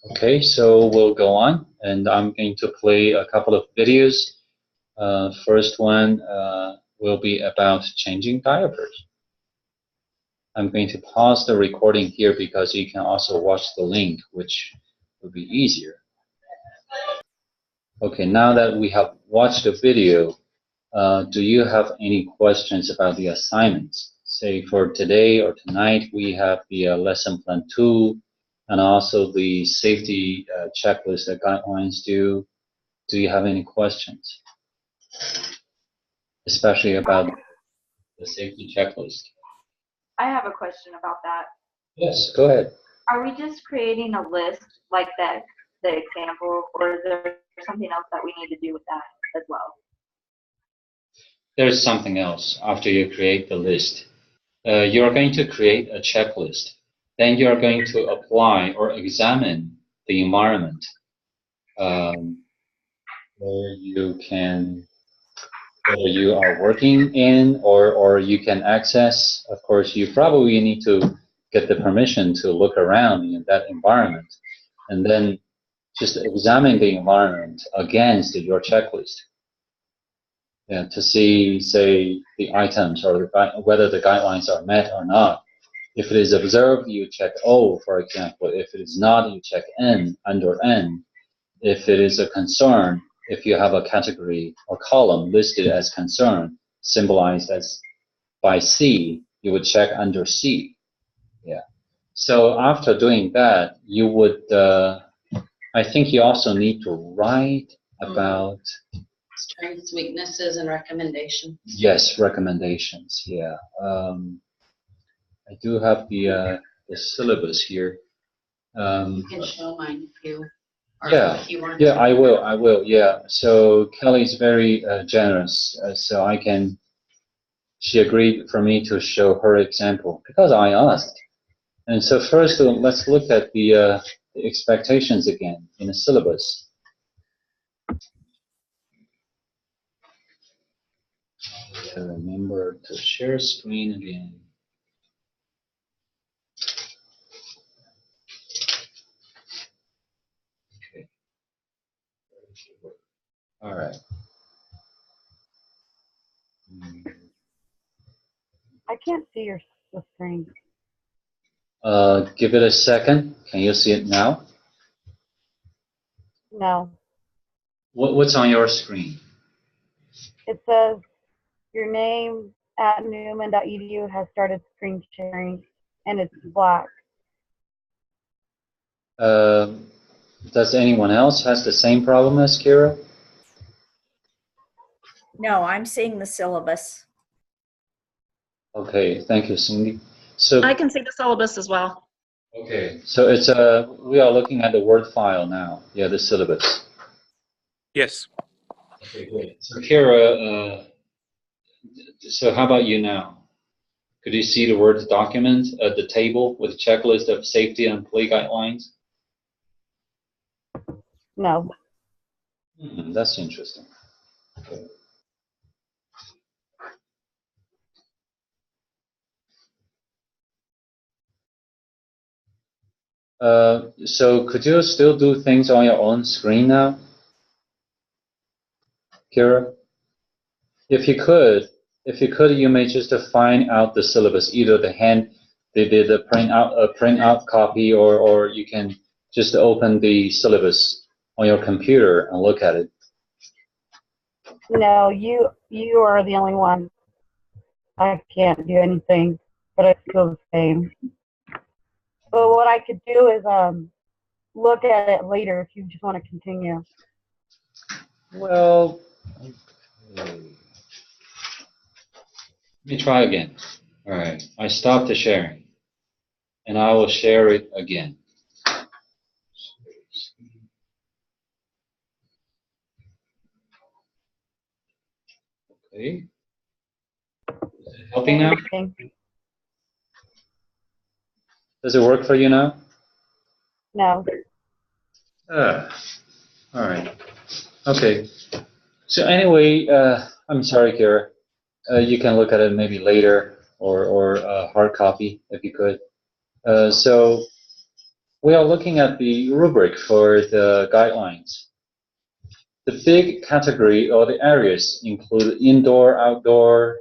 Okay, so we'll go on, and I'm going to play a couple of videos. First one will be about changing diapers. I'm going to pause the recording here because you can also watch the link, which will be easier. Okay, now that we have watched the video, do you have any questions about the assignments? Say for today or tonight, we have the lesson plan 2 and also the safety checklist that guidelines do. Do you have any questions? Especially about the safety checklist. I have a question about that. Yes, go ahead. Are we just creating a list like that, the example, or is there something else that we need to do with that as well? There's something else after you create the list. You're going to create a checklist. Then you're going to apply or examine the environment where you can, whether you are working in or you can access. Of course, you probably need to get the permission to look around in that environment, and then just examine the environment against your checklist. Yeah, to see, say, the items or whether the guidelines are met or not. If it is observed, you check O, for example. If it is not, you check N, under N. If it is a concern, if you have a category or column listed as concern, symbolized as by C, you would check under C. Yeah. So after doing that, you would, I think you also need to write about strengths, weaknesses, and recommendations. Yes, recommendations. Yeah. I do have the syllabus here. You can show mine if you. Yeah, if you want yeah, to. I will. I will. Yeah. So Kelly's very generous. So I can. She agreed for me to show her example because I asked. And so first, let's look at the expectations again in the syllabus. Remember to share screen again. Okay. All right. I can't see your screen. Give it a second. Can you see it now? No. What's on your screen? It says your name at newman.edu has started screen sharing, and it's black. Does anyone else has the same problem as Kira? No, I'm seeing the syllabus. Okay, thank you, Cindy. So I can see the syllabus as well. okay, so it's we are looking at the Word file now. Yeah, the syllabus. Yes. Okay, great. So Kira, so how about you now? Could you see the Word document at the table with a checklist of safety and employee guidelines? No. That's interesting. Okay. So could you still do things on your own screen now, Kira? If you could, you may just find out the syllabus, either the print out copy, or you can just open the syllabus on your computer and look at it. No, you are the only one. I can't do anything, but I feel the same. But what I could do is look at it later if you just want to continue. Well, okay. Let me try again. All right, I stopped the sharing, and I will share it again. Okay. Is it helping now? Does it work for you now? No. All right. Okay. So anyway, I'm sorry, Kira. You can look at it maybe later or hard copy if you could. So We are looking at the rubric for the guidelines. The big category or the areas include indoor, outdoor,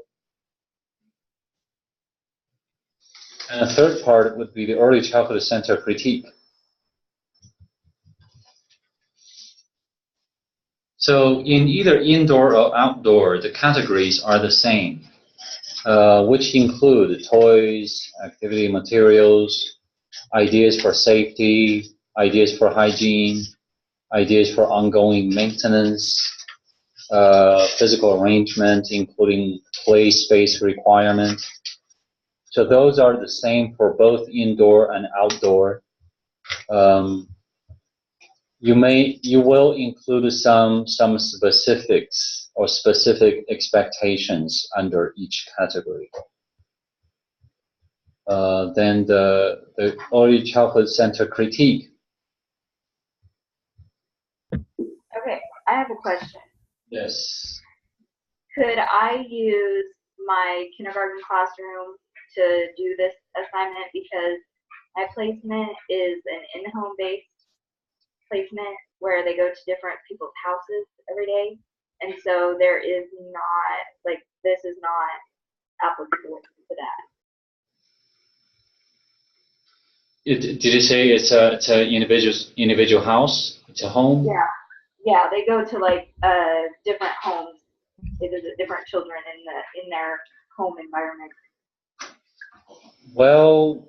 and a third part would be the early childhood center critique. So in either indoor or outdoor, the categories are the same, which include toys, activity materials, ideas for safety, ideas for hygiene, ideas for ongoing maintenance, physical arrangement, including play space requirement. So those are the same for both indoor and outdoor. You will include some specifics or specific expectations under each category. Then the early childhood center critique. Okay, I have a question. Yes. Could I use my kindergarten classroom to do this assignment because my placement is an in-home based placement where they go to different people's houses every day, and so there is not, like, this is not applicable to that. Did you say it's a individual house? It's a home? Yeah, they go to like different homes. They visit different children in their home environment. Well,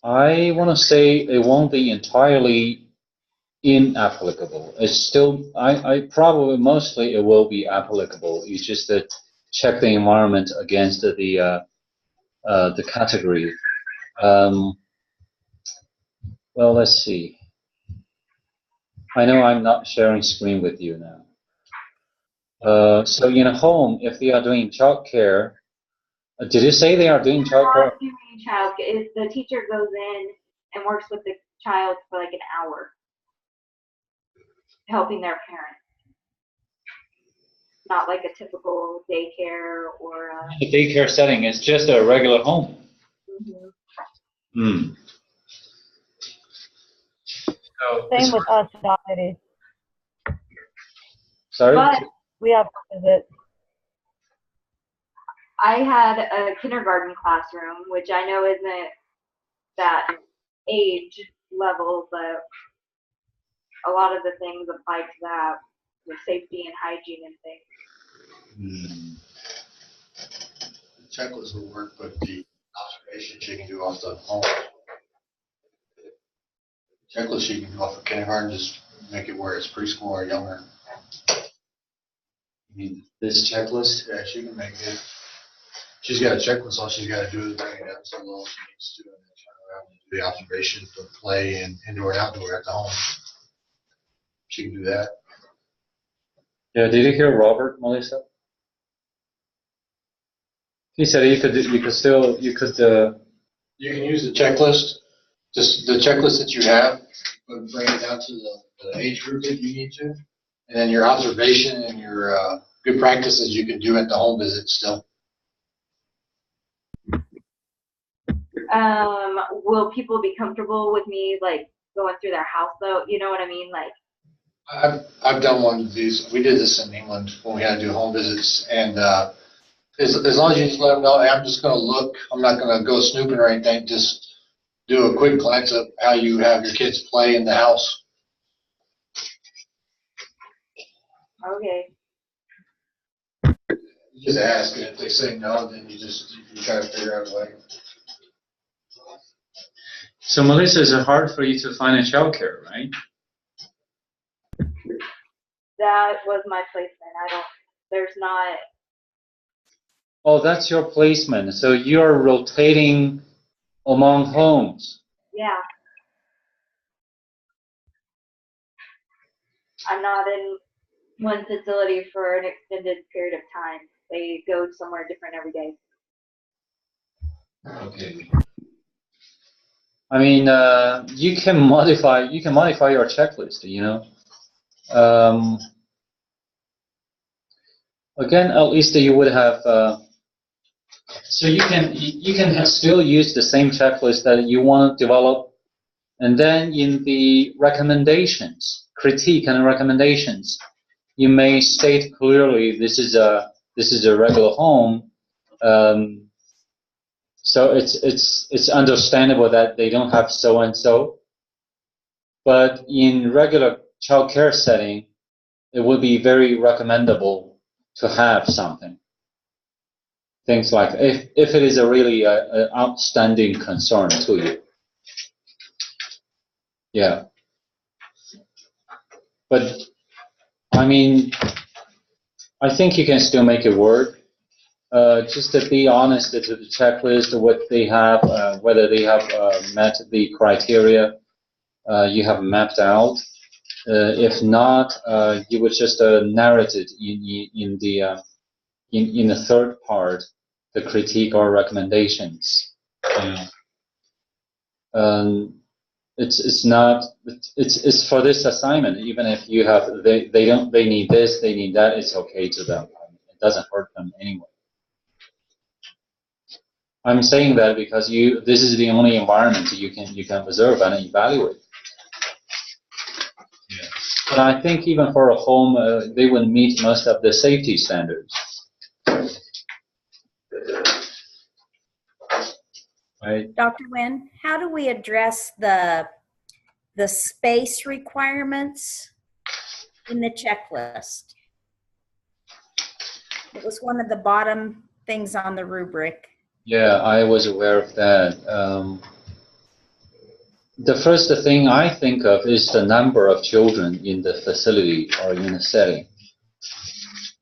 I want to say it won't be entirely inapplicable. It's still, I probably mostly it will be applicable. You just check the environment against the category. Well, let's see. I know I'm not sharing screen with you now. So in a home, if they are doing childcare, did you say they are doing childcare? Not doing childcare. The teacher goes in and works with the child for like an hour, helping their parents. Not like a typical daycare or The daycare setting is just a regular home. Mm-hmm. So, Same with us nowadays. sorry? But We have to visit. I had a kindergarten classroom, which I know isn't that age level, but a lot of the things apply to that, with safety and hygiene and things. The checklist will work, but the observations you can do off the home. Checklist you can do off of kindergarten, just make it where it's preschool or younger. You mean this checklist? Yeah, she can make it. She's got a checklist, all she's got to do is bring it up to the level she needs to, and then turn around and do the observation for play and indoor and outdoor at the home. She can do that. Yeah, did you hear Robert, Melissa? He said you could You can use the checklist, just the checklist that you have, but bring it down to the age group that you need to. And then your observation and your good practices you can do at the home visit still. Will people be comfortable with me like going through their house though? You know what I mean? Like, I've done one of these. We did this in England when we had to do home visits, and as long as you just let them know, hey, I'm just going to look. I'm not going to go snooping or anything. Just do a quick glance at how you have your kids play in the house. okay. You just ask, and if they say no, then you try to figure out a way. So Melissa, is it hard for you to find a childcare, right? That was my placement. There's not. Oh, that's your placement. So you're rotating among homes. Yeah. I'm not in one facility for an extended period of time. They go somewhere different every day. Okay. I mean, you can modify your checklist, you know. Again, at least you would have. So you can still use the same checklist that you want to develop And then in the recommendations, critique and recommendations, you may state clearly this is a regular home. So it's understandable that they don't have so and so. But in regular childcare setting, it would be very recommendable to have something. Things like if it is a really outstanding concern to you. Yeah. But I mean, I think you can still make it work. Just to be honest to the checklist, what they have, whether they have met the criteria you have mapped out. If not, you would just narrate it in the third part, the critique or recommendations. It's for this assignment. Even if you have they need this, they need that, it's okay to them. It doesn't hurt them anyway. I'm saying that because this is the only environment you can observe and evaluate. Yeah. But I think even for a home, they would meet most of the safety standards. Right. Dr. Nguyen, how do we address the space requirements in the checklist? It was one of the bottom things on the rubric. Yeah, I was aware of that. The first thing I think of is the number of children in the facility or in the setting.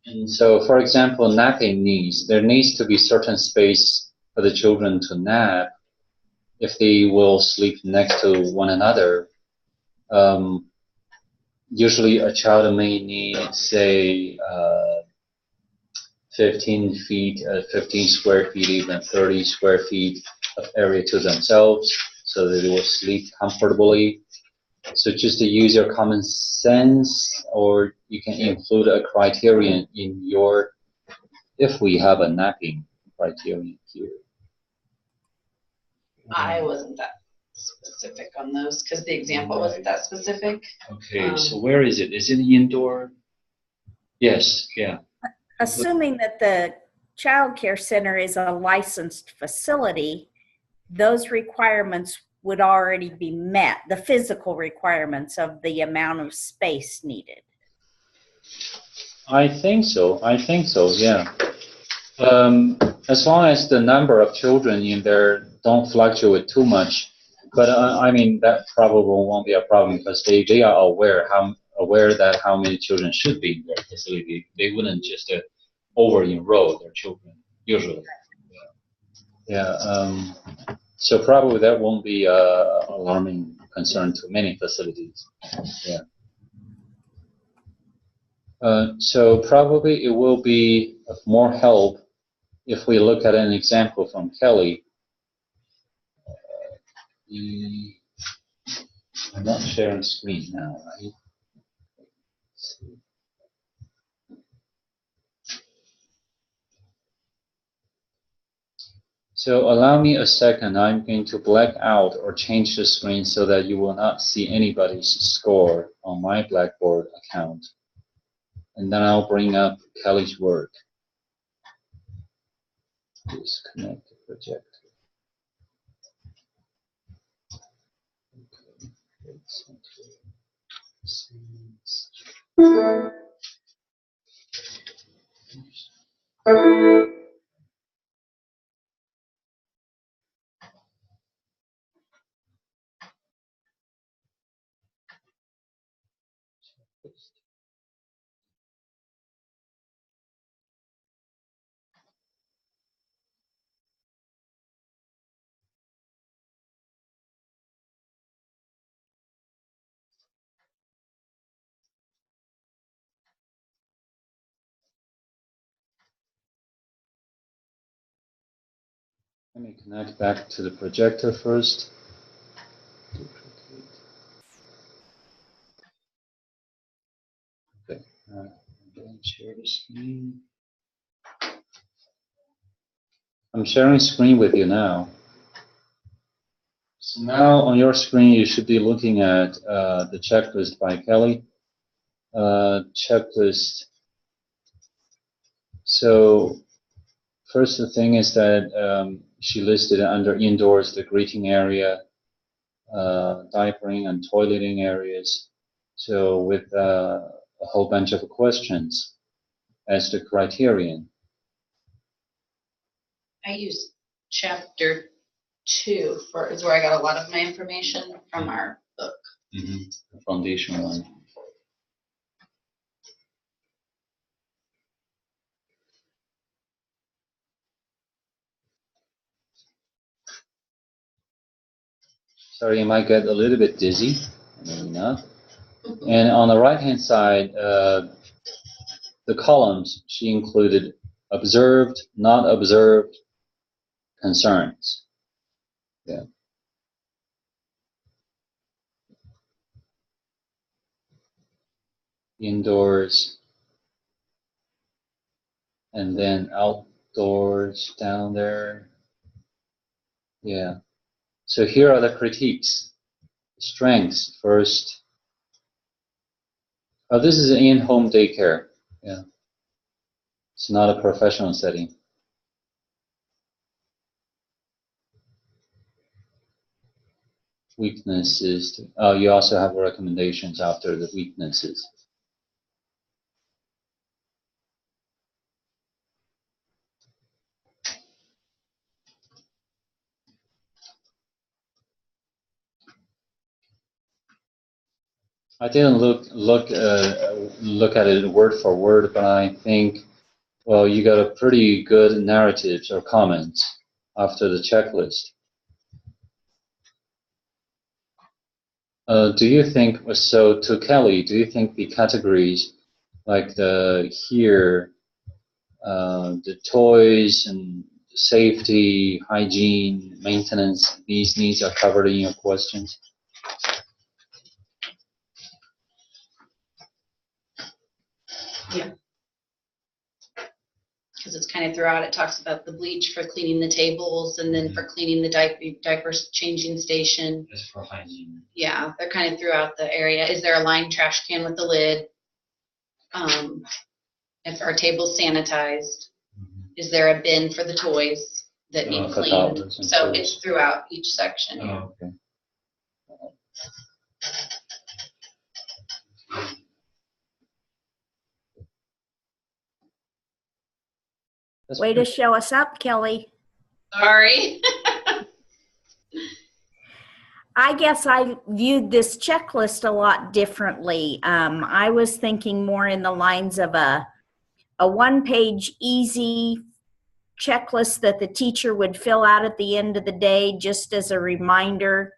And so, for example, napping needs, there needs to be certain space for the children to nap if they will sleep next to one another. Usually a child may need, say, 15 square feet, even 30 square feet of area to themselves so that they will sleep comfortably. So just to use your common sense, or you can include a criterion in your, if we have a napping criterion here. I wasn't that specific on those because the example wasn't that specific. Okay, so where is it? Is it indoor? Yes, yeah. Assuming that the child care center is a licensed facility, those requirements would already be met, the physical requirements of the amount of space needed. I think so, yeah. As long as the number of children in there don't fluctuate too much, but I mean that probably won't be a problem because they are aware that how many children should be in their facility. They wouldn't just over enroll their children usually. Yeah. So probably that won't be a alarming concern to many facilities. Yeah. So probably it will be of more help if we look at an example from Kelly. I'm not sharing screen now, right? So allow me a second. I'm going to black out or change the screen so that you will not see anybody's score on my Blackboard account. And then I'll bring up Kelly's work. Disconnect the projector. Let me connect back to the projector first. Okay, share the screen. I'm sharing screen with you now. So now on your screen, you should be looking at the checklist by Kelly. Checklist. So first, the thing is that she listed under indoors the greeting area, diapering and toileting areas. So with a whole bunch of questions as the criterion. I use chapter 2 is where I got a lot of my information from our book. Mm-hmm. The foundation one. Sorry, you might get a little bit dizzy, maybe not. And on the right-hand side, the columns, she included observed, not observed, concerns. Yeah. Indoors, and then outdoors down there. Yeah. So here are the critiques. Strengths first. Oh, this is an in-home daycare. Yeah. It's not a professional setting. Weaknesses. Oh, you also have recommendations after the weaknesses. I didn't look at it word for word, but I think, well, you got a pretty good narratives or comments after the checklist. Do you think, so to Kelly, do you think the categories like the toys and safety, hygiene, maintenance, these needs are covered in your questions? Yeah. Because it's kind of throughout, it talks about the bleach for cleaning the tables and then for cleaning the diaper changing station. Just for hygiene. Yeah, they're kind of throughout the area. Is there a lined trash can with the lid? If our table's sanitized, is there a bin for the toys that need cleaned? So it's throughout each section. Yeah. Oh, okay. Way to show us up, Kelly. Sorry. I guess I viewed this checklist a lot differently. I was thinking more in the lines of a one-page easy checklist that the teacher would fill out at the end of the day just as a reminder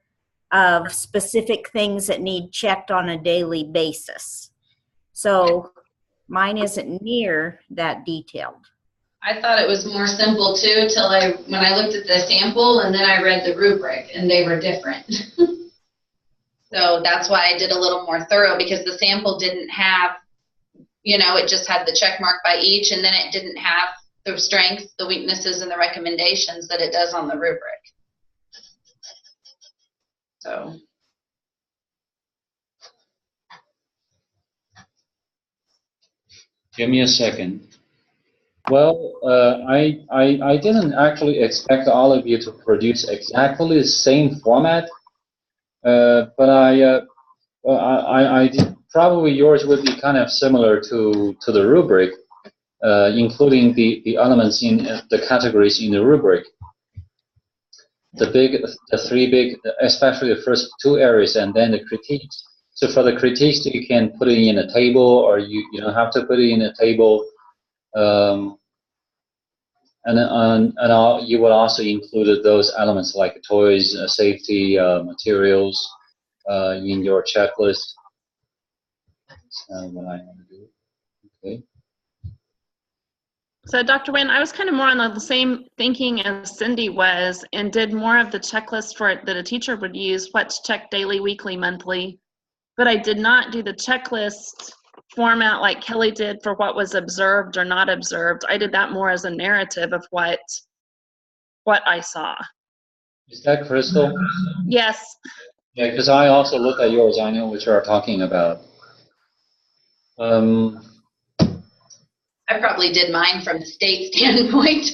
of specific things that need checked on a daily basis. So mine isn't near that detailed. I thought it was more simple too till when I looked at the sample and then I read the rubric and they were different. So that's why I did a little more thorough, because the sample didn't have, it just had the check mark by each, and then it didn't have the strengths, the weaknesses, and the recommendations that it does on the rubric. So. Give me a second. Well, I didn't actually expect all of you to produce exactly the same format, but I did, probably yours would be kind of similar to the rubric, including the elements in the categories in the rubric. The three big, especially the first two areas, and then the critiques. So for the critiques, you can put it in a table, or you don't have to put it in a table. And you would also include those elements like toys, safety, materials in your checklist. That's what I want to do. Okay. So Dr. Nguyen, I was kind of more on the same thinking as Cindy was, and did more of the checklist that a teacher would use, what to check daily, weekly, monthly. But I did not do the checklist format like Kelly did for what was observed or not observed. I did that more as a narrative of what I saw. Is that Crystal? Yes. Yeah, because I also look at yours. I know what you are talking about. I probably did mine from the state standpoint.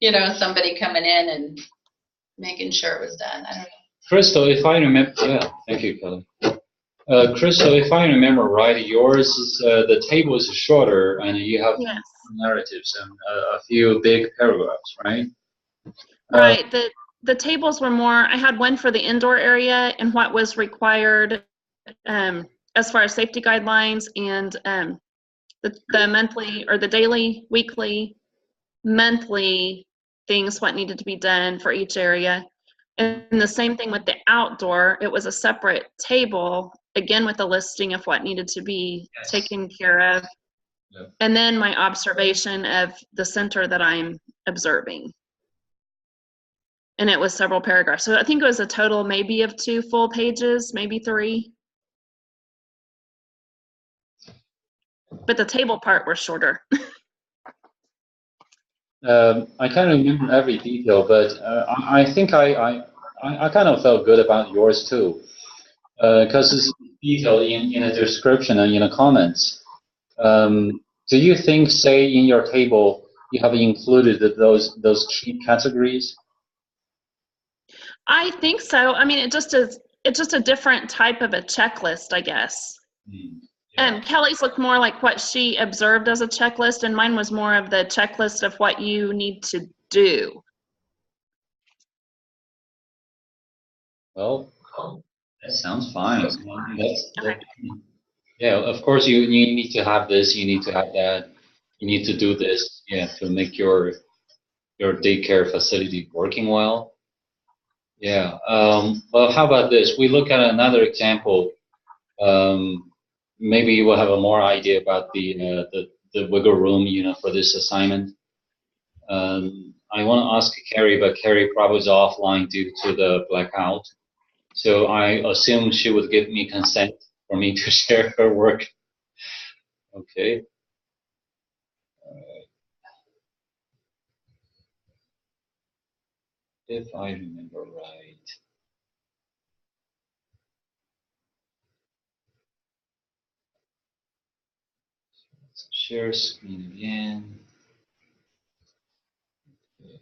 You know, somebody coming in and making sure it was done. I don't know. Crystal, if I remember, yeah, thank you, Kelly. Crystal, if I remember right, yours is the table is shorter and you have Yes. narratives and a few big paragraphs, right? Right. The tables were more. I had one for the indoor area and what was required as far as safety guidelines and the monthly or the daily, weekly, monthly things, what needed to be done for each area. And the same thing with the outdoor. It was a separate table, again with a listing of what needed to be taken care of. Yep. And then my observation of the center that I'm observing. And it was several paragraphs. So I think it was a total maybe of 2 full pages, maybe 3. But the table part was shorter. I can't remember every detail, but I think I kind of felt good about yours too, because it's detailed in a description and in the comments. Do you think, say, in your table, you have included those key categories? I think so. I mean, it's just a different type of a checklist, I guess. Yeah. Kelly's looked more like what she observed as a checklist, and mine was more of the checklist of what you need to do. Well, that sounds fine. Yeah, of course you need to have this, you need to have that, you need to do this, yeah, to make your daycare facility working well. Yeah. Well, how about this? We look at another example. Maybe we'll have a more idea about the wiggle room, for this assignment. I want to ask Carrie, but Carrie probably is offline due to the blackout. So I assume she would give me consent for me to share her work. Okay. If I remember right. Let's share screen again. Okay.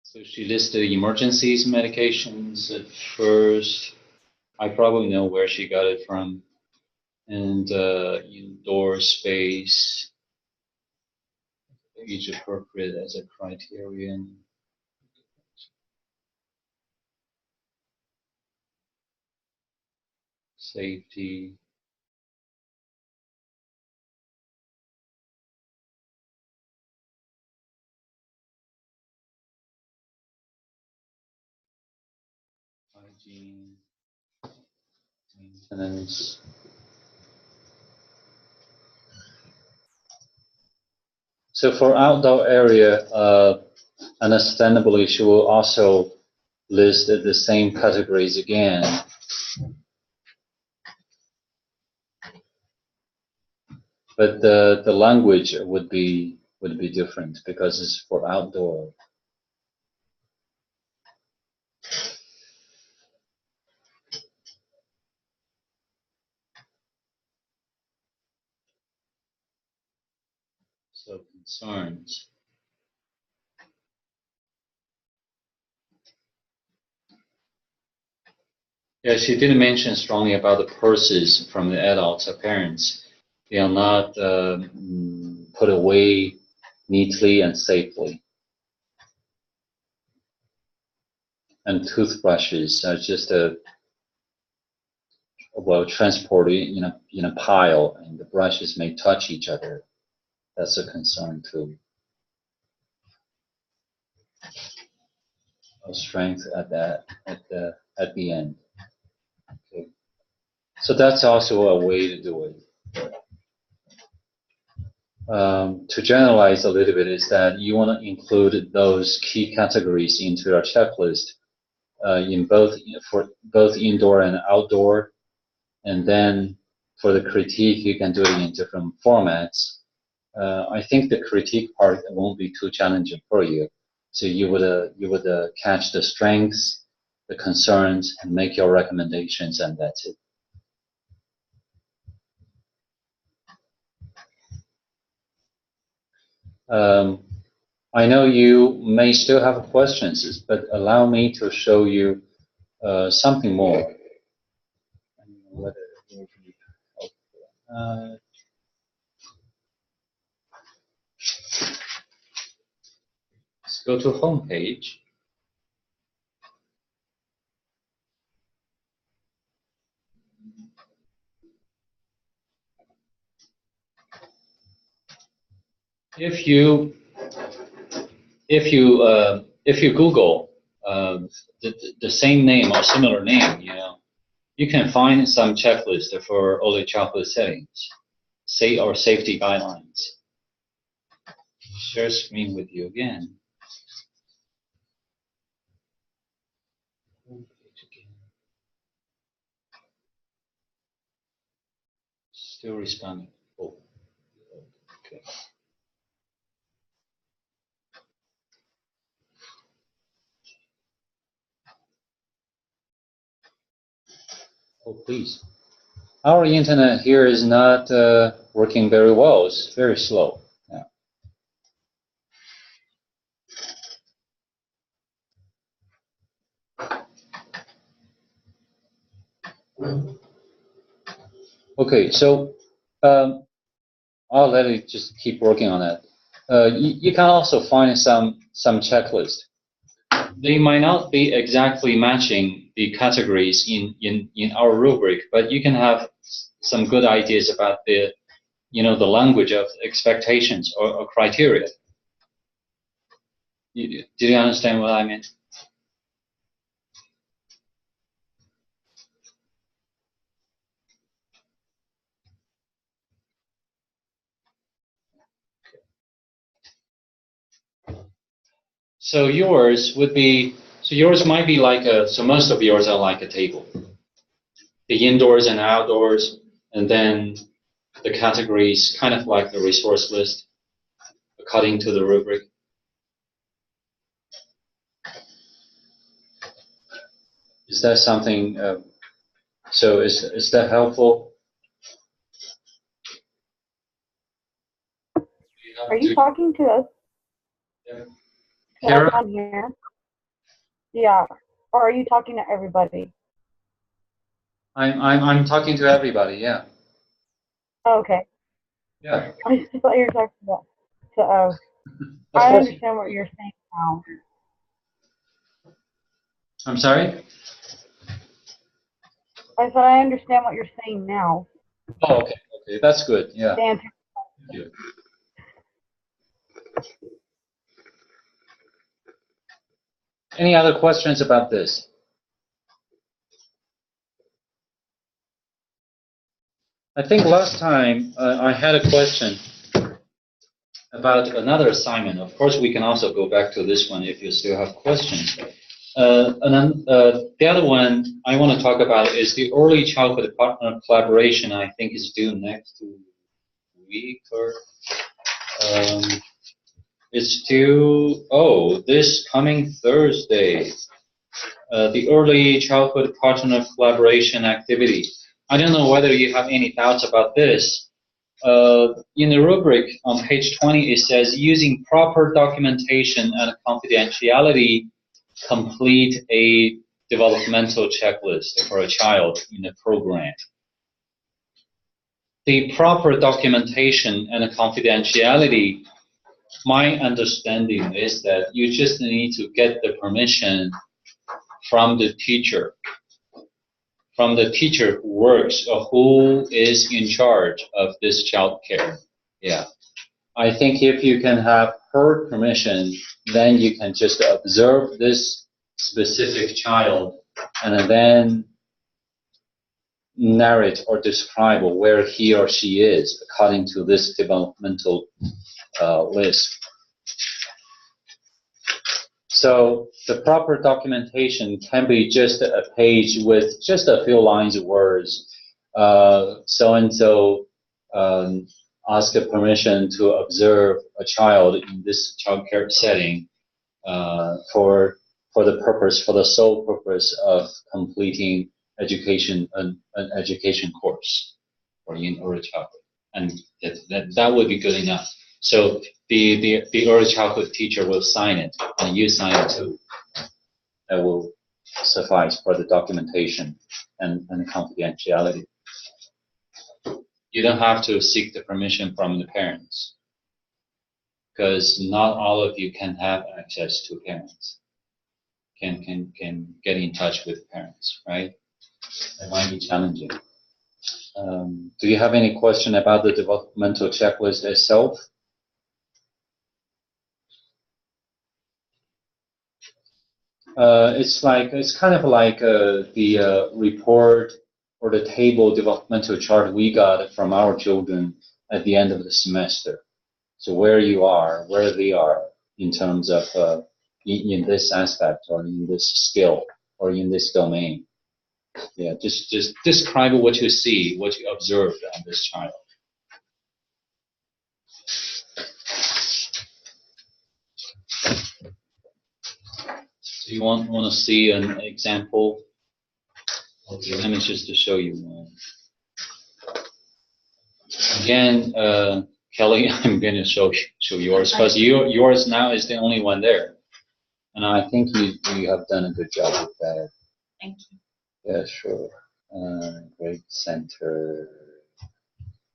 So she listed emergencies medications at first. I probably know where she got it from. And indoor space, age appropriate as a criterion. Safety. Hygiene. Maintenance. So for outdoor area, understandably, she will also list the same categories again. But the language would be different because it's for outdoor. So concerns. Yeah, she did mention strongly about the purses from the adults or parents. They are not put away neatly and safely. And toothbrushes are just transported in a pile, and the brushes may touch each other. That's a concern too. No strength at the end. Okay. So that's also a way to do it. To generalize a little bit is that you want to include those key categories into your checklist in for both indoor and outdoor, and then for the critique you can do it in different formats. I think the critique part won't be too challenging for you. So you would catch the strengths, the concerns, and make your recommendations, and that's it. I know you may still have questions, but allow me to show you something more. Let's go to home page. If you Google the same name or similar name, you can find some checklist for early childhood settings, or safety guidelines. Share screen with you again. Still responding. Oh, okay. Oh, please. Our internet here is not working very well. It's very slow. Yeah. Okay, so I'll let it just keep working on that. You can also find some checklist. They might not be exactly matching the categories in our rubric, but you can have some good ideas about the language of expectations or criteria. Did you understand what I meant? So yours might be like so most of yours are like a table. The indoors and outdoors, and then the categories, kind of like the resource list, according to the rubric. Is that something, so is that helpful? Are you talking to us? Kara? On here? Yeah. Or are you talking to everybody? I'm talking to everybody, yeah. Oh, okay. Yeah. I just thought you were talking about to us. I understand what you're saying now. I'm sorry? I said I understand what you're saying now. Oh, okay. Okay, that's good. Yeah. Thank you. Any other questions about this? I think last time I had a question about another assignment. Of course, we can also go back to this one if you still have questions. And then the other one I want to talk about is the early childhood partner collaboration. I think is due next week, or it's due, this coming Thursday. The early childhood partner collaboration activity. I don't know whether you have any doubts about this. In the rubric on page 20, it says, using proper documentation and confidentiality, complete a developmental checklist for a child in the program. The proper documentation and confidentiality, my understanding is that you just need to get the permission from the teacher who works or who is in charge of this child care. Yeah. I think if you can have her permission, then you can just observe this specific child and then narrate or describe where he or she is according to this developmental list. So the proper documentation can be just a page with just a few lines of words. So-and-so ask permission to observe a child in this child care setting for the sole purpose of completing an education course or in early childhood, and that would be good enough. So the early childhood teacher will sign it, and you sign it too. That will suffice for the documentation and confidentiality. You don't have to seek the permission from the parents, because not all of you can have access to parents. Can get in touch with parents, right? It might be challenging. Do you have any question about the developmental checklist itself? It's kind of like the report or the table developmental chart we got from our children at the end of the semester. So where you are, where they are in terms of in this aspect or in this skill or in this domain. Yeah, just describe what you see, what you observed on this child. So you want to see an example? Okay, let me just to show you one. Again, Kelly, I'm going to show yours because yours now is the only one there, and I think you have done a good job with that. Thank you. Yeah, sure. Great center.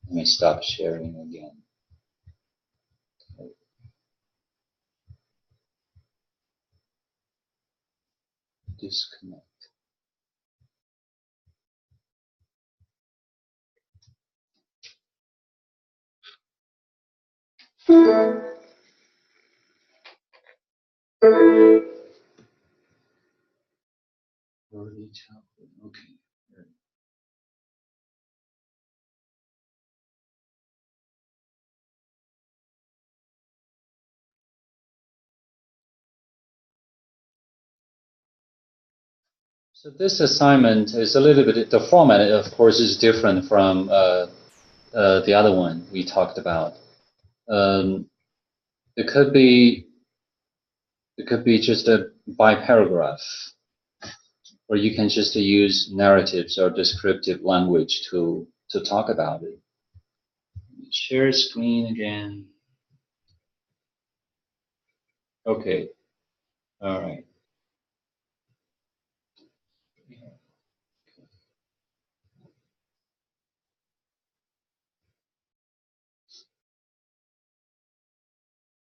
Let me stop sharing again. Okay. Disconnect. Early childhood. Okay. So this assignment is a little bit, the format, of course, is different from the other one we talked about. It could be just by paragraph, or you can just use narratives or descriptive language to talk about it. Share screen again. Okay. All right.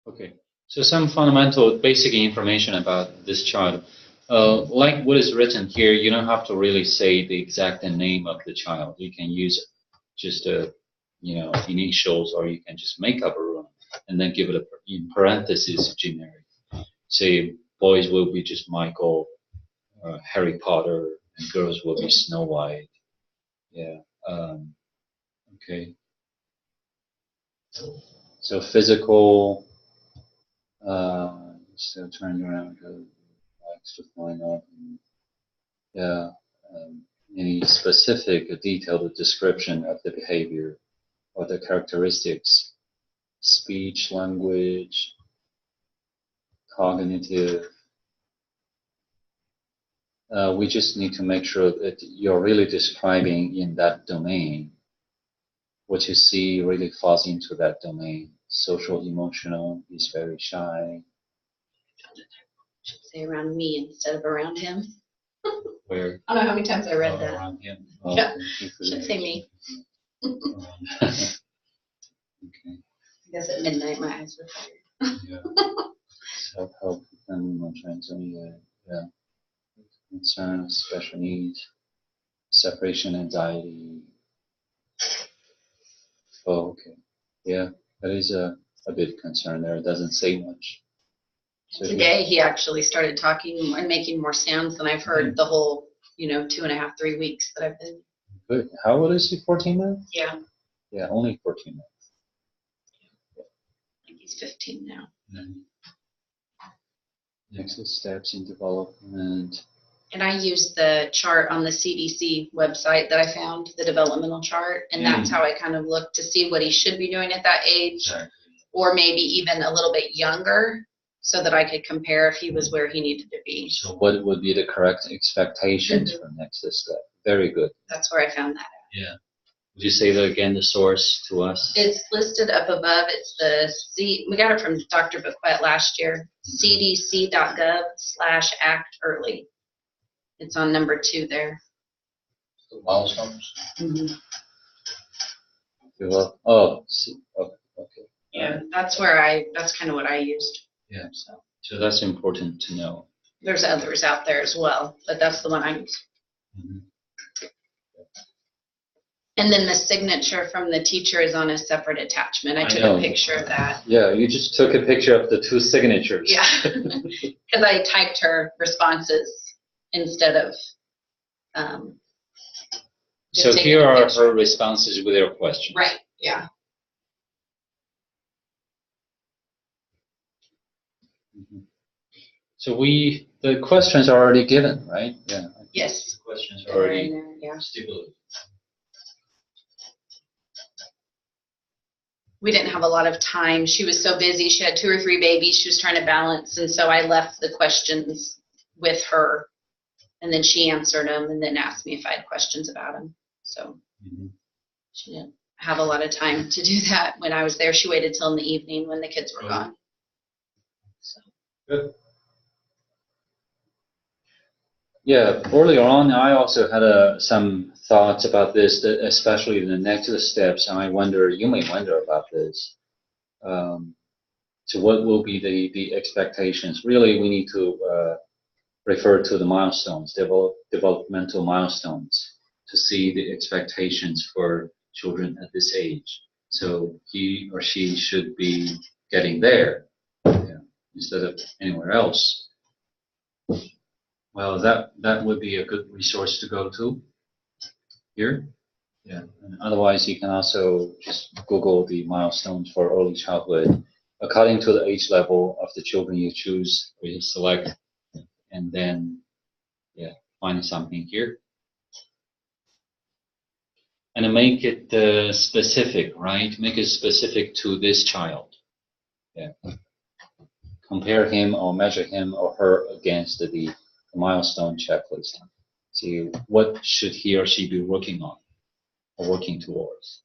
Okay. So some fundamental basic information about this child. Like what is written here, you don't have to really say the exact name of the child. You can use just initials, or you can just make up a room and then give it in parentheses generic. Say boys will be just Michael, Harry Potter, and girls will be Snow White. Yeah. Okay. So physical. Still turning around. Likes to find out. Yeah. Any specific, detailed description of the behavior or the characteristics, speech, language, cognitive. We just need to make sure that you're really describing in that domain. What you see really falls into that domain. Social, emotional, he's very shy. Should say around me instead of around him. Where? I don't know how many times I read that. Around him. Yeah, should say me. Okay. I guess at midnight my eyes were tired. Yeah. Self-help, yeah. Concern, special needs, separation anxiety. Oh, okay. Yeah, that is a bit concern there. It doesn't say much. So Today he actually started talking and making more sounds than I've heard the whole, 2.5, 3 weeks that I've been. Good. How old is he? 14 now? Yeah. Yeah, only 14 now. I think he's 15 now. Next steps in development. And I used the chart on the CDC website that I found, the developmental chart, and that's how I kind of looked to see what he should be doing at that age, or maybe even a little bit younger, so that I could compare if he was where he needed to be. So what would be the correct expectations for next step? Very good. That's where I found that at. Yeah. Would you say that again, the source to us? It's listed up above. It's we got it from Dr. Bequette last year, cdc.gov/act early. It's on number 2 there. The milestones. Okay. Yeah, that's kind of what I used. Yeah. So that's important to know. There's others out there as well, but that's the one I used. And then the signature from the teacher is on a separate attachment. I took a picture of that. Yeah, you just took a picture of the 2 signatures. Yeah, because I typed her responses instead of. So here are her responses with her questions. Right. Yeah. So the questions are already given, right? Yeah. Yes. The questions are already stipulated. We didn't have a lot of time. She was so busy. She had 2 or 3 babies she was trying to balance, and so I left the questions with her, and then she answered them and then asked me if I had questions about them. So she didn't have a lot of time to do that when I was there. She waited till in the evening when the kids were gone. So. Good. Yeah, earlier on, I also had some thoughts about this, especially the next steps, and you may wonder about this. So what will be the expectations? Really, we need to refer to the milestones, developmental milestones, to see the expectations for children at this age. So he or she should be getting there instead of anywhere else. Well, that would be a good resource to go to here. Yeah. And otherwise, you can also just Google the milestones for early childhood according to the age level of the children you choose or you select, and then find something here. And make it specific, right? Make it specific to this child. Yeah. Compare him or measure him or her against the milestone checklist. See what should he or she be working on or working towards.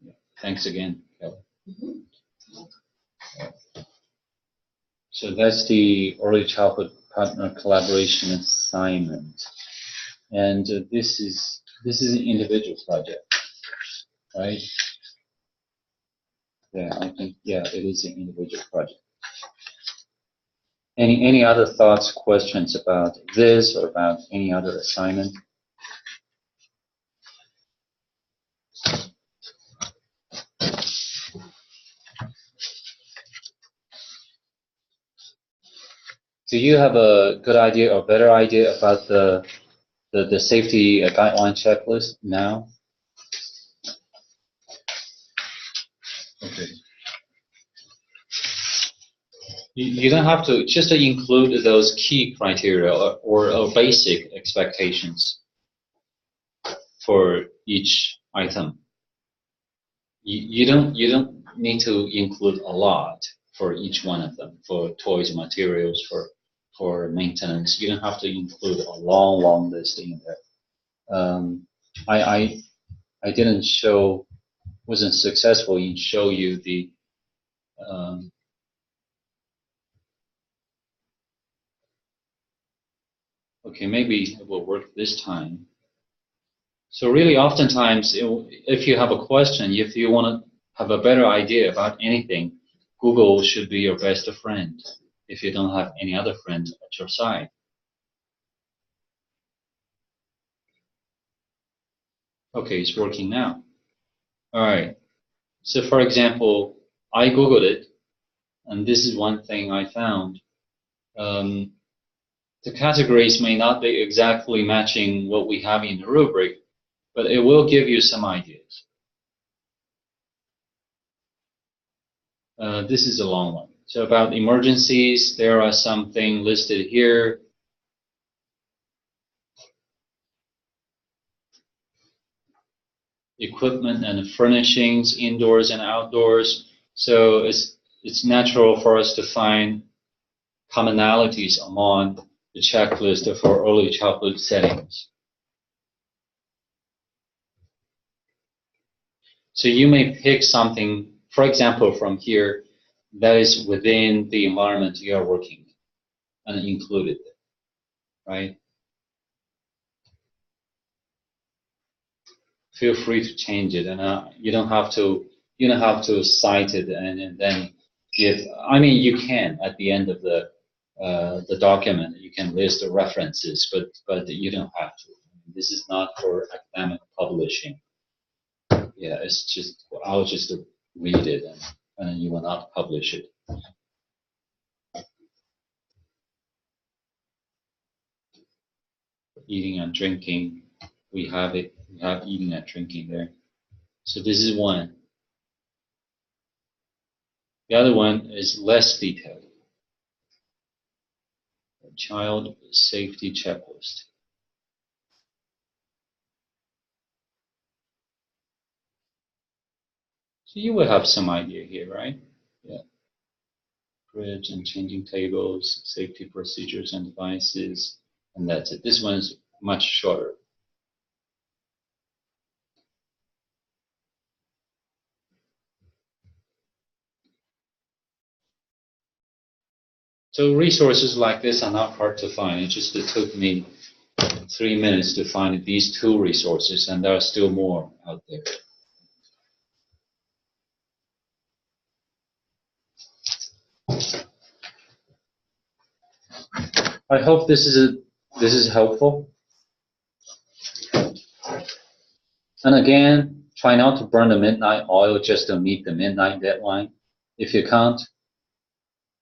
Yeah. Thanks again, Kelly. So that's the early childhood partner collaboration assignment, and this is an individual project, right? Yeah, I think it is an individual project. Any other thoughts, questions about this or about any other assignment? Do you have a good idea or better idea about the safety guideline checklist now? Okay. You don't have to just include those key criteria or basic expectations for each item. You don't need to include a lot for each one of them, for toys and materials, for maintenance. You don't have to include a long list in there. I wasn't successful in show you the okay, maybe it will work this time. So really, oftentimes, if you have a question, if you want to have a better idea about anything, Google should be your best friend if you don't have any other friends at your side. Okay, it's working now. All right. So for example, I Googled it, and this is one thing I found. The categories may not be exactly matching what we have in the rubric, but it will give you some ideas. This is a long one. So about emergencies, there are something listed here. Equipment and furnishings, indoors and outdoors. So it's natural for us to find commonalities among the checklist for early childhood settings. So you may pick something, for example, from here that is within the environment you are working in and include it, right? Feel free to change it, and you don't have to cite it and then give. I mean, you can at the end of the document, you can list the references, but you don't have to. This is not for academic publishing. Yeah, it's just I'll just read it and you will not publish it. Eating and drinking, we have it. We have eating and drinking there. So this is one. The other one is less detailed. Child safety checklist. So you will have some idea here, right? Yeah. Fridge and changing tables, safety procedures and devices, and that's it. This one is much shorter. So resources like this are not hard to find. It just took me 3 minutes to find these 2 resources, and there are still more out there. I hope this is helpful. And again, try not to burn the midnight oil just to meet the midnight deadline. If you can't,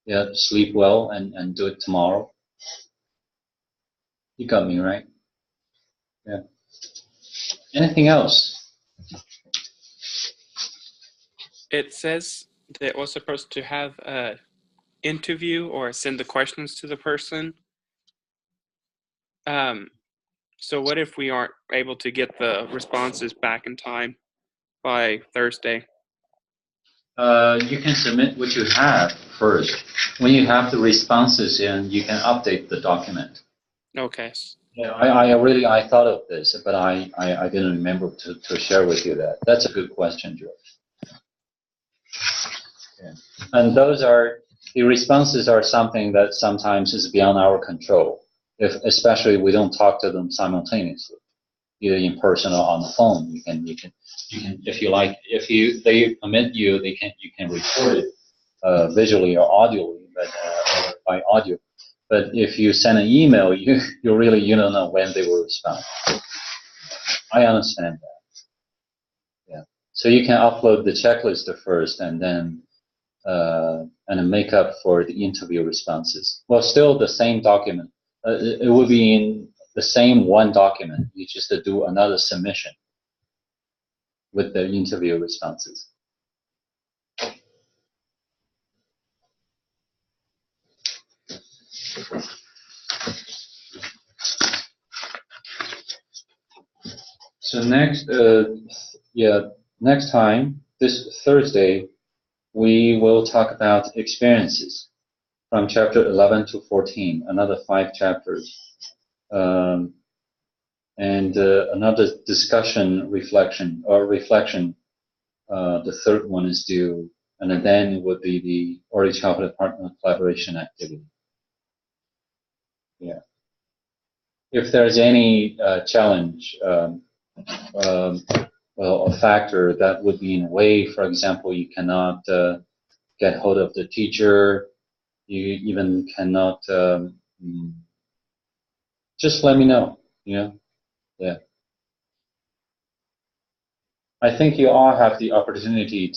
yeah, sleep well and do it tomorrow. You got me, right? Yeah. Anything else? It says that we're supposed to have a interview or send the questions to the person. So what if we aren't able to get the responses back in time by Thursday? You can submit what you have first. When you have the responses in, you can update the document. Okay. Yeah, I thought of this, but I didn't remember to share with you that. That's a good question, George. Yeah. And the responses are something that sometimes is beyond our control. Especially we don't talk to them simultaneously, either in person or on the phone. You can if you like, they permit you, you can record it visually or audibly, but or by audio. But if you send an email, you don't know when they will respond. I understand that. Yeah. So you can upload the checklist first, and then make up for the interview responses. Well, still the same document. It will be in the same one document. You just do another submission with the interview responses. So next time, this Thursday, we will talk about experiences from chapter 11 to 14, another 5 chapters. And another discussion, reflection. The third one is due, and then it would be the early childhood partner collaboration activity. Yeah. If there's any challenge, well, a factor that would be in the way, for example, you cannot get hold of the teacher, you even cannot, just let me know, Yeah. I think you all have the opportunity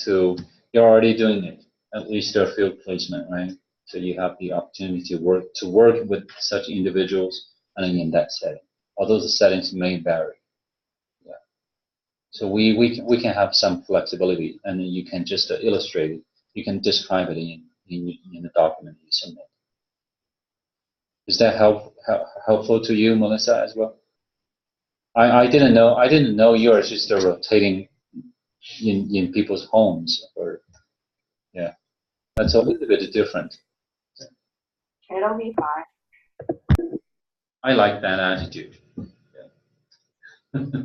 you're already doing it, at least a field placement, right? So you have the opportunity to work with such individuals and in that setting, although the settings may vary. Yeah. So we can have some flexibility, and you can just illustrate it. You can describe it in the document you submit. Is that helpful to you, Melissa, as well? I didn't know yours is still rotating in people's homes, or yeah, that's a little bit different. It'll be fine. I like that attitude. Yeah.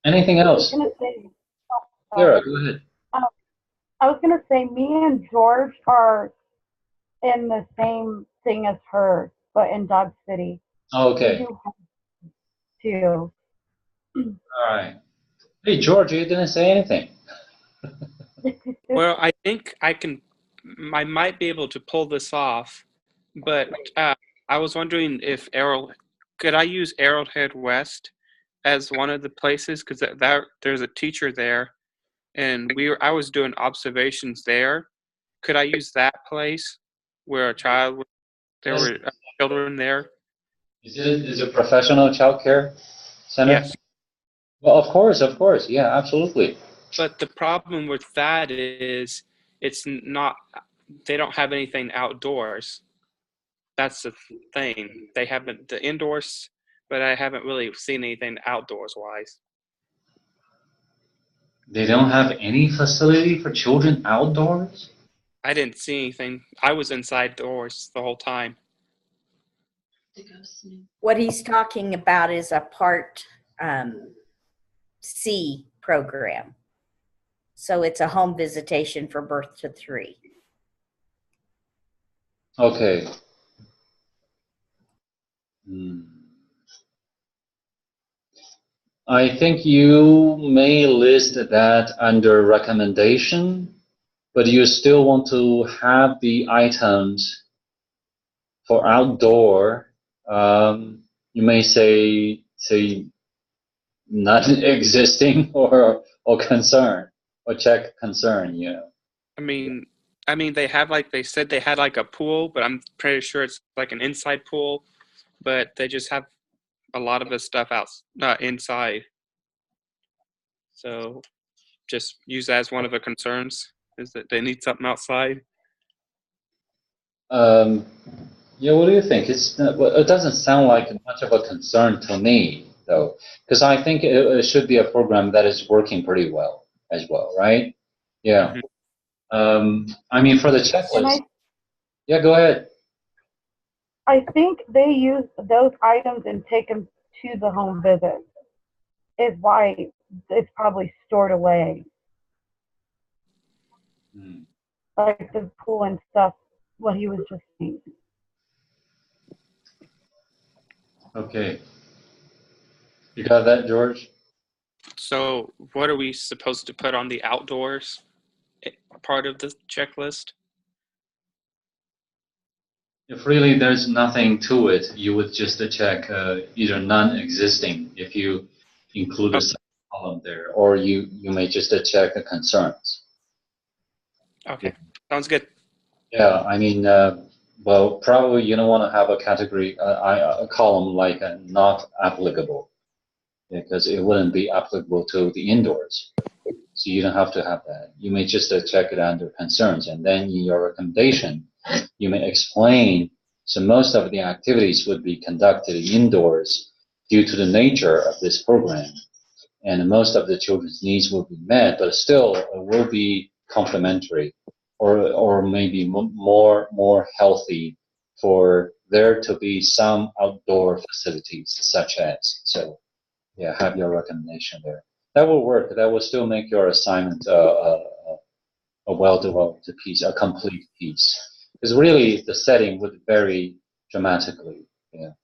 Anything else? I was gonna say, Sarah, go ahead. I was gonna say, me and George are in the same thing as her, but in Dodge City. Oh, We okay. do too. All right. Hey, George, you didn't say anything. Well, I think I might be able to pull this off, but I was wondering if could I use Arrowhead West as one of the places? Because there's a teacher there, and I was doing observations there. Could I use that place where there Yes. were children there? Is it a professional child care center? Yes. Well, of course. Yeah, absolutely. But the problem with that is they don't have anything outdoors. That's the thing. They haven't the indoors, but I haven't really seen anything outdoors wise. They don't have any facility for children outdoors? I didn't see anything. I was inside doors the whole time. What he's talking about is a Part C program. So it's a home visitation for birth to 3. Okay. I think you may list that under recommendation, but you still want to have the items for outdoor. You may say not existing or concern, or check concern. I mean they said they had like a pool, but I'm pretty sure it's like an inside pool, but they just have a lot of the stuff inside. So just use that as one of the concerns, is that they need something outside. Yeah, what do you think? It doesn't sound like much of a concern to me, though, because I think it should be a program that is working pretty well as well, right? Yeah. Mm-hmm. I mean, for the checklist. Yeah, go ahead. I think they use those items and take them to the home visit. Is why it's probably stored away, like the pool and stuff. What he was just saying. Okay. You got that, George? So what are we supposed to put on the outdoors part of the checklist? If really there's nothing to it, you would just check either non-existing if you include a second column there, or you may just check the concerns. Okay, sounds good. Yeah, I mean, well, probably you don't want to have a category, a column like not applicable, because it wouldn't be applicable to the indoors. So you don't have to have that. You may just check it under concerns, and then in your recommendation, you may explain. So most of the activities would be conducted indoors due to the nature of this program, and most of the children's needs will be met, but still it will be complementary, or maybe more healthy for there to be some outdoor facilities such as. So yeah, have your recommendation there. That will work. That will still make your assignment a well-developed piece, a complete piece. Because really, the setting would vary dramatically. Yeah.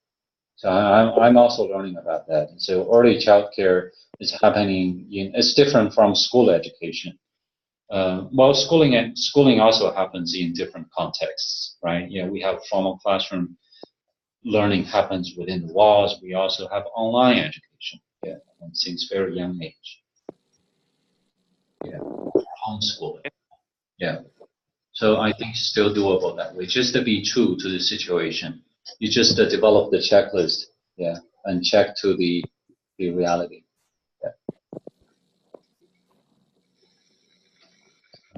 So I'm also learning about that. So early childcare is happening it's different from school education. Well, schooling also happens in different contexts, right? Yeah, we have formal classroom learning happens within the walls. We also have online education. Yeah, and since very young age. Yeah, homeschooling. Yeah. So I think it's still doable that way. Just to be true to the situation, you just develop the checklist, yeah, and check to the reality. Yeah.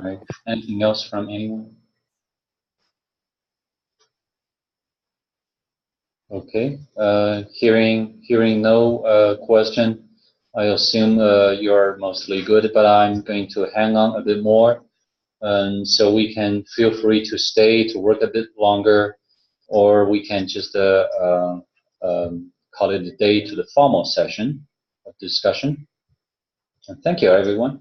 right. Anything else from anyone? Okay. Hearing no question, I assume you're mostly good, but I'm going to hang on a bit more, so we can feel free to stay to work a bit longer, or we can just call it a day to the formal session of discussion. And thank you, everyone.